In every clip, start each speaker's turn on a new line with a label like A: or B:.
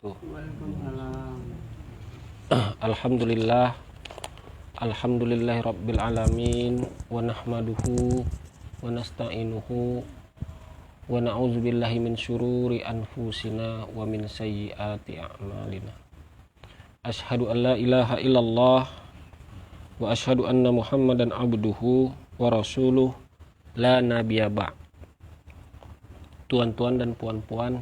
A: wabarakatuh.
B: Waalaikumsalam.
A: Alhamdulillahi rabbil alamin wa nahmaduhu wa nasta'inuhu wa na'udzubillahi min syururi anfusina wa min sayyiati a'malina. Asyhadu an la ilaha illallah wa asyhadu anna Muhammadan abduhu wa rasuluh la nabiyya ba'. Tuan-tuan dan puan-puan,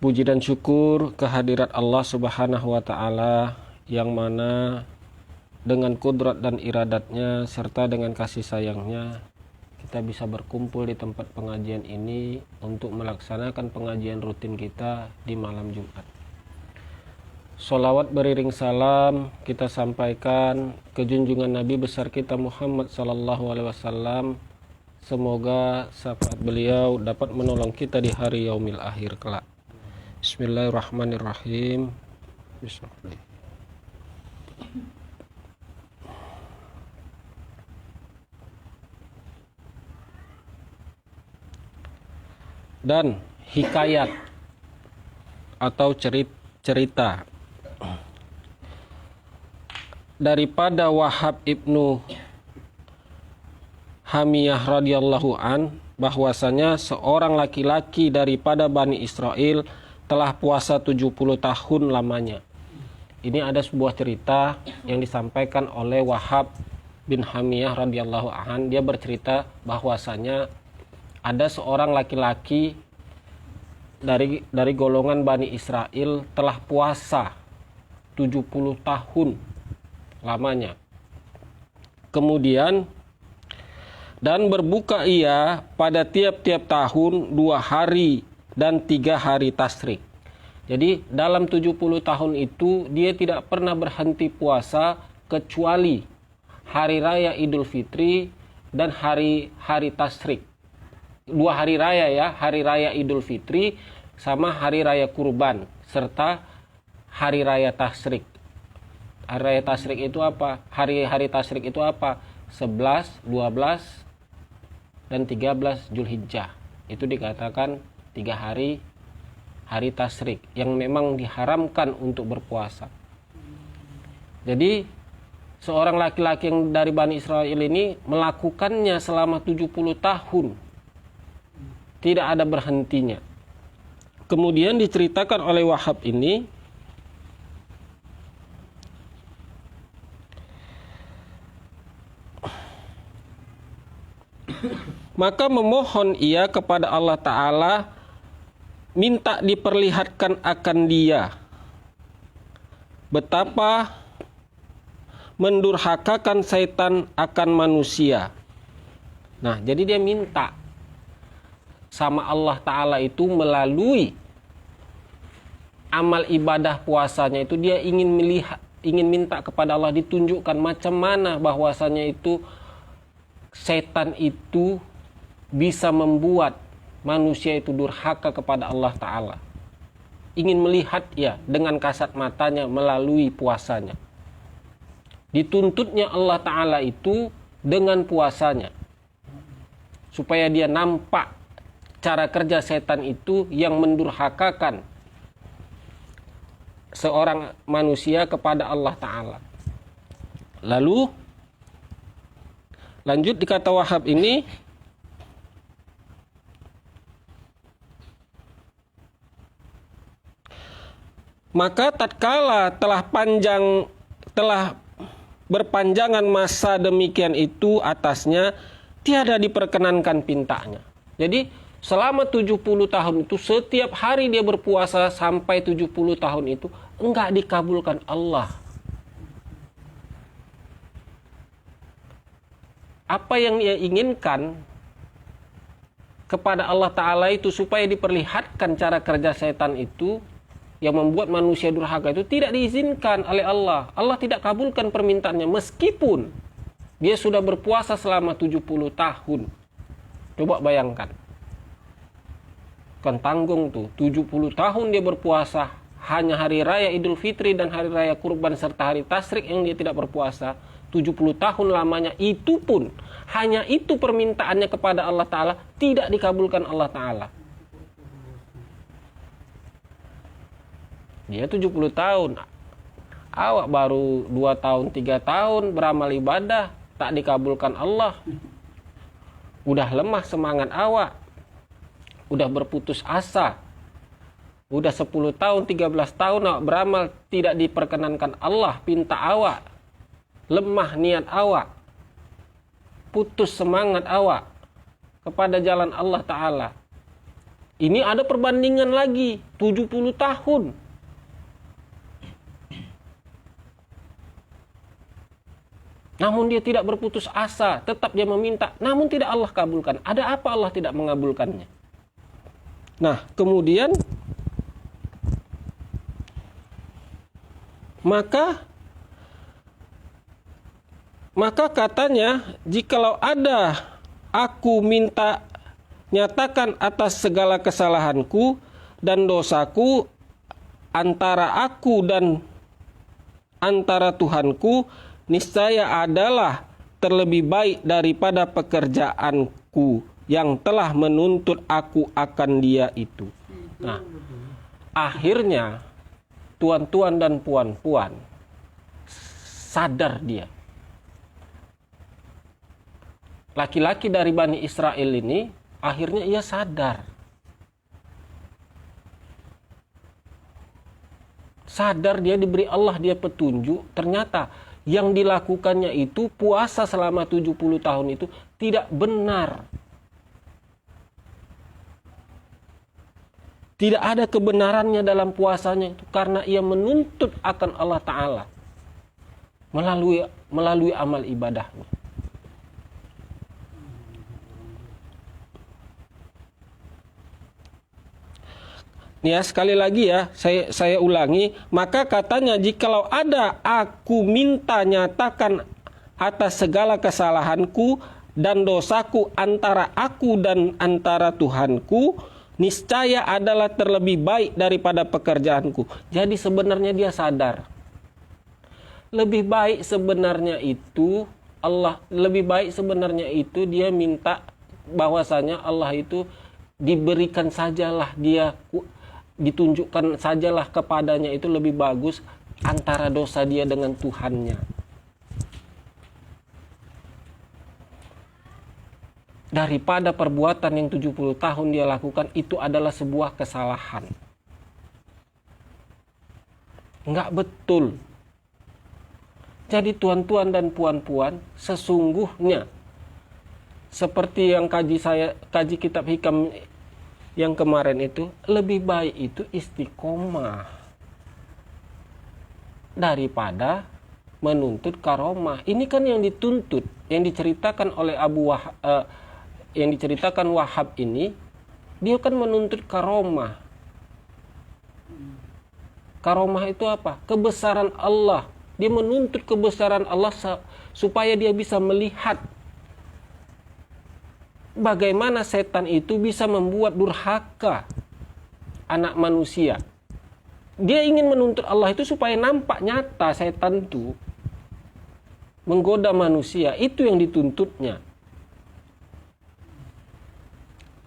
A: puji dan syukur kehadirat Allah Subhanahu wa Ta'ala yang mana dengan kudrat dan iradatnya serta dengan kasih sayangnya kita bisa berkumpul di tempat pengajian ini untuk melaksanakan pengajian rutin kita di malam Jumat. Sholawat beriring salam kita sampaikan ke junjungan Nabi besar kita Muhammad sallallahu alaihi wasallam. Semoga syafaat beliau dapat menolong kita di hari yaumil akhir kelak. Bismillahirrahmanirrahim. Bismillah. Dan hikayat atau cerita daripada Wahab ibnu Hamiyah radhiyallahu an, bahwasanya seorang laki-laki daripada Bani Israel telah puasa 70 tahun lamanya. Ini ada sebuah cerita yang disampaikan oleh Wahab bin Hamiyah radhiyallahu an. Dia bercerita bahwasanya ada seorang laki-laki dari golongan Bani Israel telah puasa 70 tahun lamanya. Kemudian dan berbuka ia pada tiap-tiap tahun 2 hari dan 3 hari tasyrik. Jadi dalam 70 tahun itu dia tidak pernah berhenti puasa kecuali hari raya Idul Fitri dan hari tasyrik. 2 hari raya ya, hari raya Idul Fitri sama hari raya kurban serta hari raya tasyrik. Hari raya tasyrik itu apa? Hari tasyrik itu apa? 11, 12 dan 13 Zulhijjah. Itu dikatakan 3 hari tasyrik yang memang diharamkan untuk berpuasa. Jadi seorang laki-laki yang dari Bani Israel ini melakukannya selama 70 tahun. Tidak ada berhentinya. Kemudian diceritakan oleh Wahab ini maka memohon ia kepada Allah Ta'ala minta diperlihatkan akan dia betapa mendurhakakan setan akan manusia. Nah, jadi dia minta sama Allah Ta'ala itu melalui amal ibadah puasanya itu dia ingin minta kepada Allah ditunjukkan macam mana bahwasanya itu setan itu bisa membuat manusia itu durhaka kepada Allah Ta'ala. Ingin melihat ya dengan kasat matanya melalui puasanya. Dituntutnya Allah Ta'ala itu dengan puasanya. Supaya dia nampak cara kerja setan itu yang mendurhakakan seorang manusia kepada Allah Ta'ala. Lalu lanjut di kata Wahab ini, maka tatkala telah berpanjangan masa demikian itu atasnya, tiada diperkenankan pintanya. Jadi selama 70 tahun itu setiap hari dia berpuasa sampai 70 tahun itu enggak dikabulkan Allah. Apa yang ia inginkan kepada Allah Ta'ala itu supaya diperlihatkan cara kerja setan itu yang membuat manusia durhaka itu tidak diizinkan oleh Allah. Allah tidak kabulkan permintaannya meskipun dia sudah berpuasa selama 70 tahun. Coba bayangkan. Kan tanggung tuh, 70 tahun dia berpuasa, hanya hari raya Idul Fitri dan hari raya kurban serta hari tasyrik yang dia tidak berpuasa. 70 tahun lamanya, itu pun hanya itu permintaannya kepada Allah Ta'ala tidak dikabulkan Allah Ta'ala. Dia 70 tahun. Awak baru 2 tahun, 3 tahun beramal ibadah, tak dikabulkan Allah. Udah lemah semangat awak. Udah berputus asa. Udah 10 tahun, 13 tahun awak beramal, tidak diperkenankan Allah, pinta awak. Lemah niat awak. Putus semangat awak kepada jalan Allah Ta'ala. Ini ada perbandingan lagi, 70 tahun. Namun dia tidak berputus asa, tetap dia meminta, namun tidak Allah kabulkan. Ada apa Allah tidak mengabulkannya? Nah, kemudian maka katanya, jikalau ada aku minta nyatakan atas segala kesalahanku dan dosaku antara aku dan antara Tuhanku, niscaya adalah terlebih baik daripada pekerjaanku yang telah menuntut aku akan dia itu. Nah, akhirnya tuan-tuan dan puan-puan sadar dia. Laki-laki dari Bani Israel ini akhirnya ia sadar. Sadar dia diberi Allah dia petunjuk, ternyata yang dilakukannya itu puasa selama 70 tahun itu tidak benar. Tidak ada kebenarannya dalam puasanya itu karena ia menuntut akan Allah Ta'ala melalui amal ibadahnya. Ya, sekali lagi ya, saya ulangi, maka katanya jikalau ada aku minta nyatakan atas segala kesalahanku dan dosaku antara aku dan antara Tuhanku, niscaya adalah terlebih baik daripada pekerjaanku. Jadi sebenarnya dia sadar. Lebih baik sebenarnya itu dia minta bahwasanya Allah itu diberikan sajalah dia, ditunjukkan sajalah kepadanya itu lebih bagus antara dosa dia dengan Tuhannya. Daripada perbuatan yang 70 tahun dia lakukan itu adalah sebuah kesalahan. Enggak betul. Jadi tuan-tuan dan puan-puan, sesungguhnya seperti yang kaji kitab hikam yang kemarin itu, lebih baik itu istiqomah daripada menuntut karomah. Ini kan yang dituntut, yang diceritakan oleh yang diceritakan Wahab ini, dia kan menuntut karomah. Karomah itu apa? Kebesaran Allah. Dia menuntut kebesaran Allah supaya dia bisa melihat bagaimana setan itu bisa membuat durhaka anak manusia. Dia ingin menuntut Allah itu supaya nampak nyata setan itu menggoda manusia. Itu yang dituntutnya.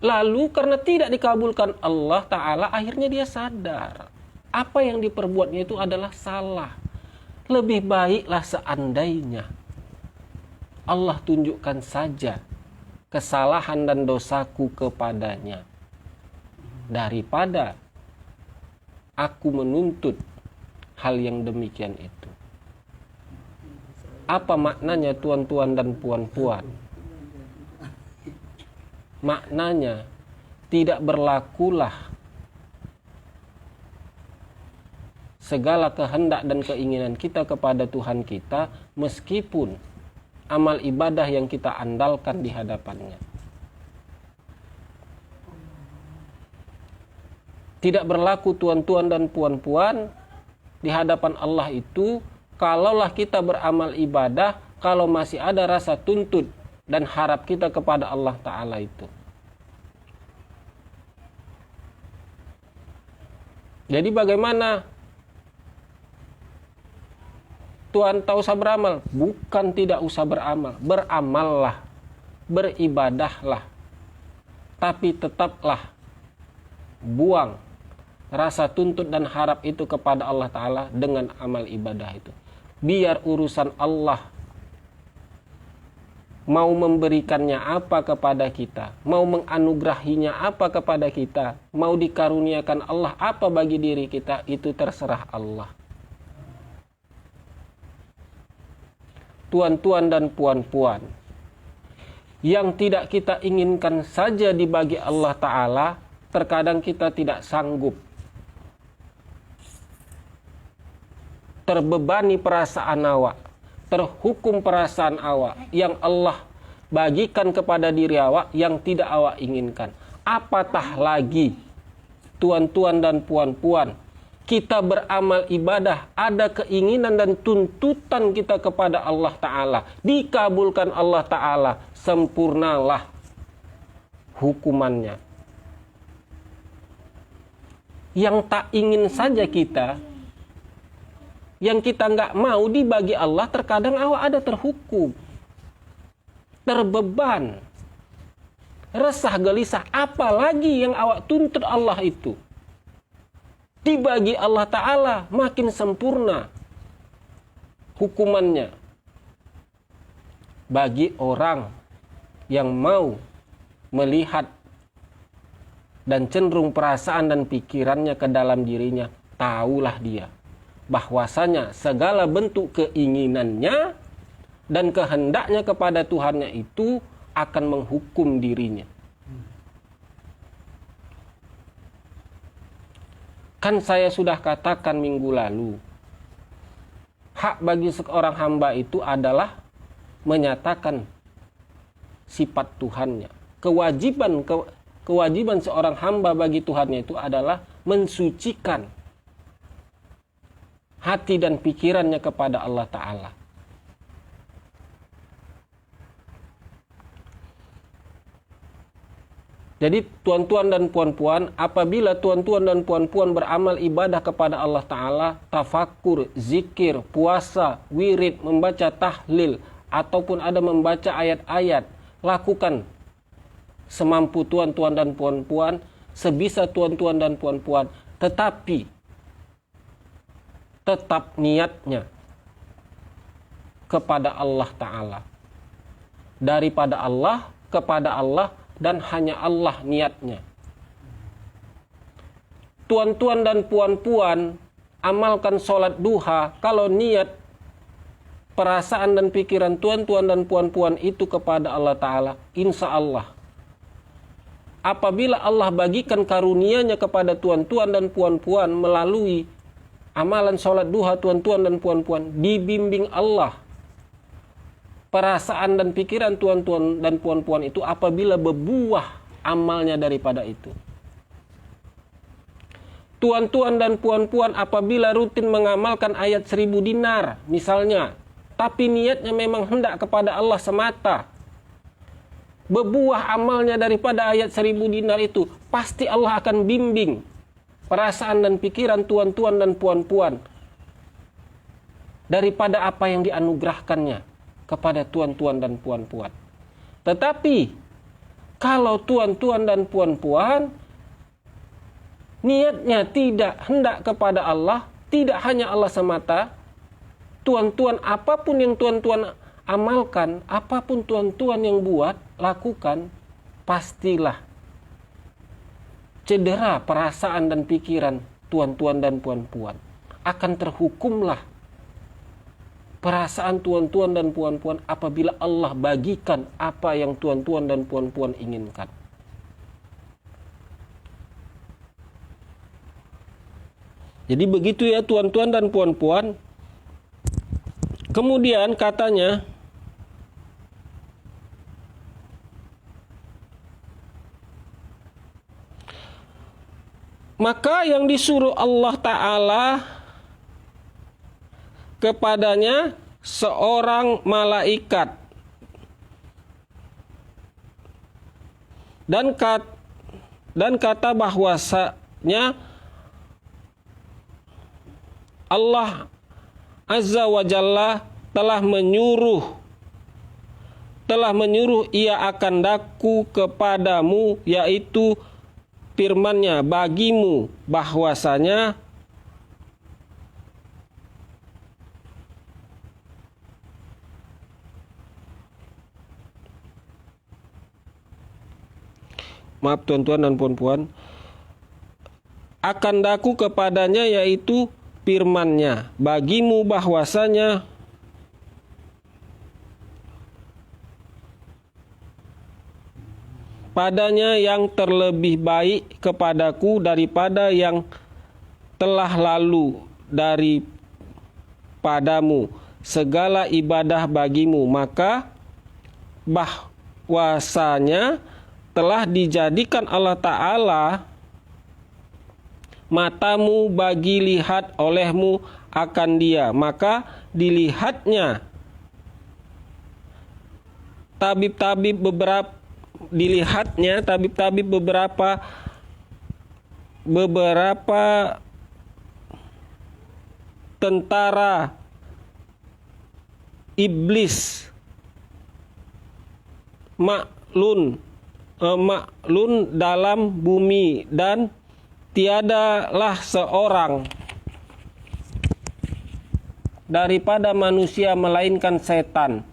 A: Lalu karena tidak dikabulkan Allah Ta'ala, akhirnya dia sadar apa yang diperbuatnya itu adalah salah. Lebih baiklah seandainya Allah tunjukkan saja kesalahan dan dosaku kepadanya daripada aku menuntut hal yang demikian itu. Apa maknanya tuan-tuan dan puan-puan? Maknanya tidak berlakulah segala kehendak dan keinginan kita kepada Tuhan kita meskipun amal ibadah yang kita andalkan di hadapannya. Tidak berlaku tuan-tuan dan puan-puan di hadapan Allah itu, kalaulah kita beramal ibadah, kalau masih ada rasa tuntut dan harap kita kepada Allah Ta'ala itu. Jadi bagaimana Tuhan tak usah beramal? Bukan tidak usah beramal. Beramallah. Beribadahlah. Tapi tetaplah buang rasa tuntut dan harap itu kepada Allah Ta'ala dengan amal ibadah itu. Biar urusan Allah mau memberikannya apa kepada kita, mau menganugerahinya apa kepada kita, mau dikaruniakan Allah apa bagi diri kita, itu terserah Allah. Tuan-tuan dan puan-puan, yang tidak kita inginkan saja dibagi Allah Ta'ala, terkadang kita tidak sanggup. Terbebani perasaan awak, terhukum perasaan awak yang Allah bagikan kepada diri awak yang tidak awak inginkan. Apatah lagi, tuan-tuan dan puan-puan, kita beramal ibadah, ada keinginan dan tuntutan kita kepada Allah Ta'ala, dikabulkan Allah Ta'ala, sempurnalah hukumannya. Yang tak ingin saja kita, yang kita nggak mau dibagi Allah, terkadang awak ada terhukum, terbeban, resah gelisah, apalagi yang awak tuntut Allah itu. Dibagi Allah Ta'ala makin sempurna hukumannya bagi orang yang mau melihat dan cenderung perasaan dan pikirannya ke dalam dirinya. Tahulah dia bahwasanya segala bentuk keinginannya dan kehendaknya kepada Tuhannya itu akan menghukum dirinya. Kan saya sudah katakan minggu lalu, hak bagi seorang hamba itu adalah menyatakan sifat Tuhannya. Kewajiban seorang hamba bagi Tuhannya itu adalah mensucikan hati dan pikirannya kepada Allah Ta'ala. Jadi tuan-tuan dan puan-puan, apabila tuan-tuan dan puan-puan beramal ibadah kepada Allah Ta'ala, tafakur, zikir, puasa, wirid, membaca tahlil, ataupun ada membaca ayat-ayat, lakukan semampu tuan-tuan dan puan-puan, sebisa tuan-tuan dan puan-puan, tetapi tetap niatnya kepada Allah Ta'ala. Daripada Allah, kepada Allah, dan hanya Allah niatnya. Tuan-tuan dan puan-puan, amalkan sholat duha kalau niat perasaan dan pikiran tuan-tuan dan puan-puan itu kepada Allah Ta'ala, insya Allah apabila Allah bagikan karunia-Nya kepada tuan-tuan dan puan-puan melalui amalan sholat duha tuan-tuan dan puan-puan, dibimbing Allah, perasaan dan pikiran tuan-tuan dan puan-puan itu apabila berbuah amalnya daripada itu. Tuan-tuan dan puan-puan apabila rutin mengamalkan ayat 1000 dinar misalnya, tapi niatnya memang hendak kepada Allah semata, berbuah amalnya daripada ayat 1000 dinar itu, pasti Allah akan bimbing perasaan dan pikiran tuan-tuan dan puan-puan daripada apa yang dianugerahkannya kepada tuan-tuan dan puan-puan. Tetapi kalau tuan-tuan dan puan-puan niatnya tidak hendak kepada Allah, tidak hanya Allah semata, tuan-tuan apapun yang tuan-tuan amalkan, apapun tuan-tuan yang buat, lakukan, pastilah cedera perasaan dan pikiran tuan-tuan dan puan-puan. Akan terhukumlah perasaan tuan-tuan dan puan-puan apabila Allah bagikan apa yang tuan-tuan dan puan-puan inginkan. Jadi begitu ya tuan-tuan dan puan-puan. Kemudian katanya, maka yang disuruh Allah Ta'ala kepadanya seorang malaikat dan kata bahwasanya Allah Azza wa Jalla telah menyuruh ia akan daku kepadamu, yaitu firman-Nya bagimu bahwasanya maaf tuan-tuan dan puan-puan, akan daku kepadanya, yaitu firman-Nya bagimu bahwasanya padanya yang terlebih baik kepadaku daripada yang telah lalu daripadamu segala ibadah bagimu, maka bahwasanya telah dijadikan Allah Ta'ala matamu bagi lihat olehmu akan Dia, maka dilihatnya tabib-tabib beberapa tentara iblis maklun dalam bumi, dan tiadalah seorang daripada manusia melainkan setan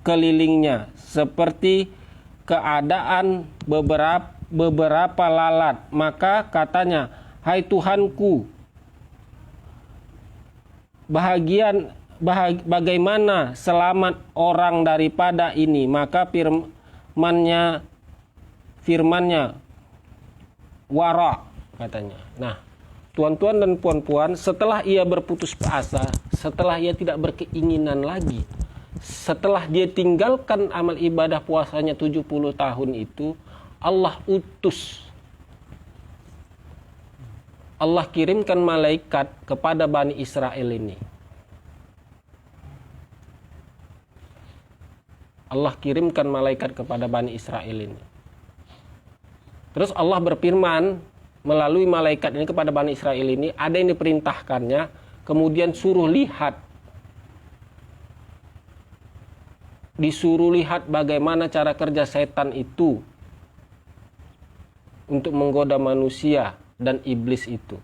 A: kelilingnya, seperti keadaan beberapa lalat. Maka katanya, hai Tuhanku, bagaimana selamat orang daripada ini? Maka firmannya wara, katanya. Nah, tuan-tuan dan puan-puan, setelah ia berputus asa, setelah ia tidak berkeinginan lagi, setelah dia tinggalkan amal ibadah puasanya 70 tahun itu, Allah utus, Allah kirimkan malaikat kepada Bani Israel ini. Allah kirimkan malaikat kepada Bani Israel ini. Terus Allah berfirman melalui malaikat ini kepada Bani Israel ini, ada yang diperintahkannya, kemudian disuruh lihat bagaimana cara kerja setan itu untuk menggoda manusia dan iblis itu.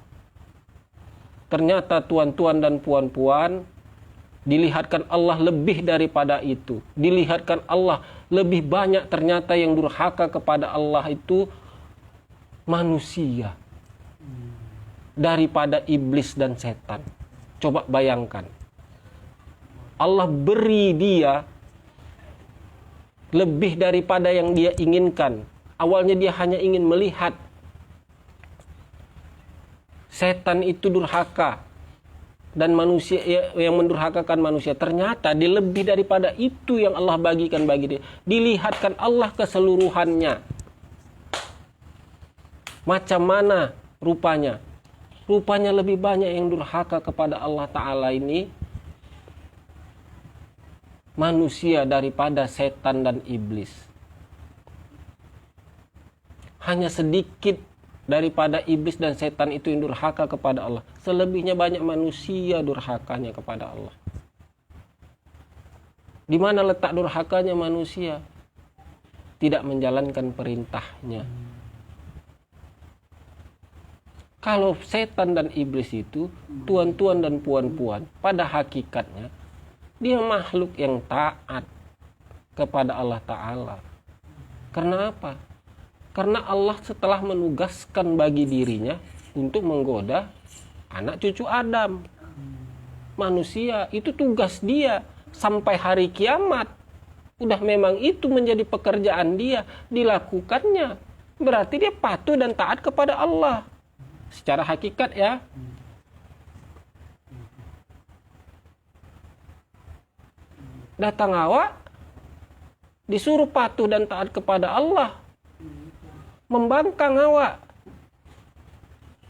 A: Ternyata tuan-tuan dan puan-puan, dilihatkan Allah lebih daripada itu. Dilihatkan Allah lebih banyak ternyata yang durhaka kepada Allah itu manusia daripada iblis dan setan. Coba bayangkan, Allah beri dia lebih daripada yang dia inginkan. Awalnya dia hanya ingin melihat setan itu durhaka dan manusia yang mendurhakakan manusia. Ternyata dia lebih daripada itu yang Allah bagikan bagi dia. Dilihatkan Allah keseluruhannya. Macam mana rupanya? Rupanya lebih banyak yang durhaka kepada Allah Ta'ala ini manusia daripada setan dan iblis. Hanya sedikit daripada iblis dan setan itu yang durhaka kepada Allah. Selebihnya banyak manusia durhakanya kepada Allah. Di mana letak durhakanya manusia? Tidak menjalankan perintahnya. Kalau setan dan iblis itu, tuan-tuan dan puan-puan, pada hakikatnya dia makhluk yang taat kepada Allah Ta'ala. Karena apa? Karena Allah setelah menugaskan bagi dirinya untuk menggoda anak cucu Adam. Manusia, itu tugas dia sampai hari kiamat. Udah memang itu menjadi pekerjaan dia, dilakukannya. Berarti dia patuh dan taat kepada Allah. Secara hakikat ya. Datang awak, disuruh patuh dan taat kepada Allah. Membangkang awak,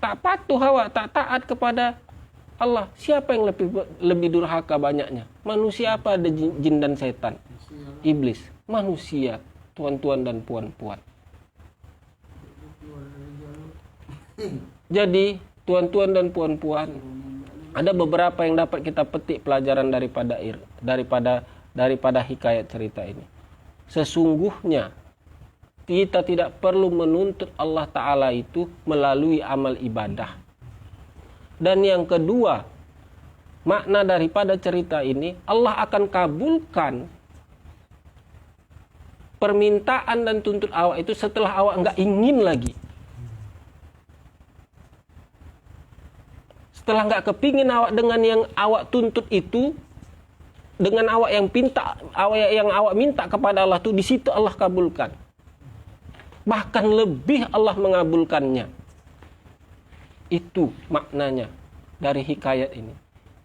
A: tak patuh awak, tak taat kepada Allah. Siapa yang lebih durhaka banyaknya? Manusia apa ada jin dan setan? Iblis. Manusia, tuan-tuan dan puan-puan. Jadi, tuan-tuan dan puan-puan, ada beberapa yang dapat kita petik pelajaran daripada hikayat cerita ini. Sesungguhnya kita tidak perlu menuntut Allah Ta'ala itu melalui amal ibadah. Dan yang kedua, makna daripada cerita ini, Allah akan kabulkan permintaan dan tuntut awak itu setelah awak nggak ingin lagi. Setelah nggak kepingin awak dengan yang awak tuntut itu, dengan awak yang awak minta kepada Allah itu, di situ Allah kabulkan. Bahkan lebih Allah mengabulkannya. Itu maknanya dari hikayat ini.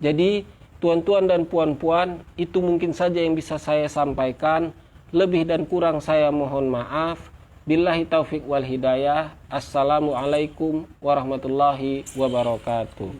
A: Jadi tuan-tuan dan puan-puan, itu mungkin saja yang bisa saya sampaikan. Lebih dan kurang saya mohon maaf. Billahi taufik wal hidayah. Assalamualaikum warahmatullahi wabarakatuh.